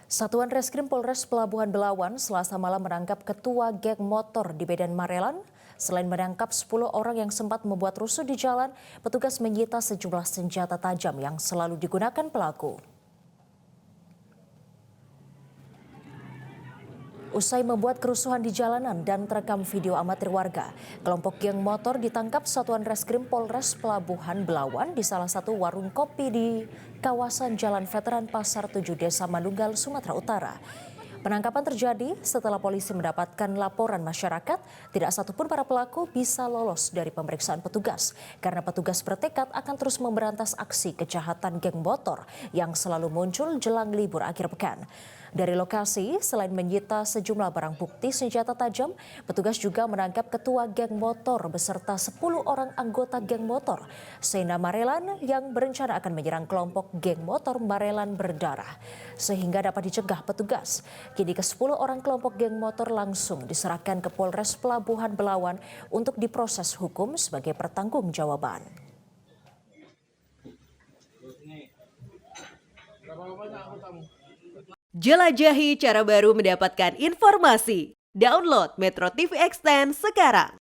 Satuan Reskrim Polres Pelabuhan Belawan Selasa malam menangkap ketua geng motor di Medan Marelan. Selain menangkap 10 orang yang sempat membuat rusuh di jalan, petugas menyita sejumlah senjata tajam yang selalu digunakan pelaku. Usai membuat kerusuhan di jalanan dan terekam video amatir warga, kelompok geng motor ditangkap Satuan Reskrim Polres Pelabuhan Belawan di salah satu warung kopi di kawasan Jalan Veteran Pasar 7 Desa Manunggal, Sumatera Utara. Penangkapan terjadi setelah polisi mendapatkan laporan masyarakat tidak satupun para pelaku bisa lolos dari pemeriksaan petugas karena petugas bertekad akan terus memberantas aksi kejahatan geng motor yang selalu muncul jelang libur akhir pekan. Dari lokasi, selain menyita sejumlah barang bukti senjata tajam, petugas juga menangkap ketua geng motor beserta 10 orang anggota geng motor Sena Marelan yang berencana akan menyerang kelompok geng motor Marelan Berdarah sehingga dapat dicegah petugas. Kini ke-10 orang kelompok geng motor langsung diserahkan ke Polres Pelabuhan Belawan untuk diproses hukum sebagai pertanggungjawaban. Jelajahi cara baru mendapatkan informasi. Download Metro TV Extend sekarang.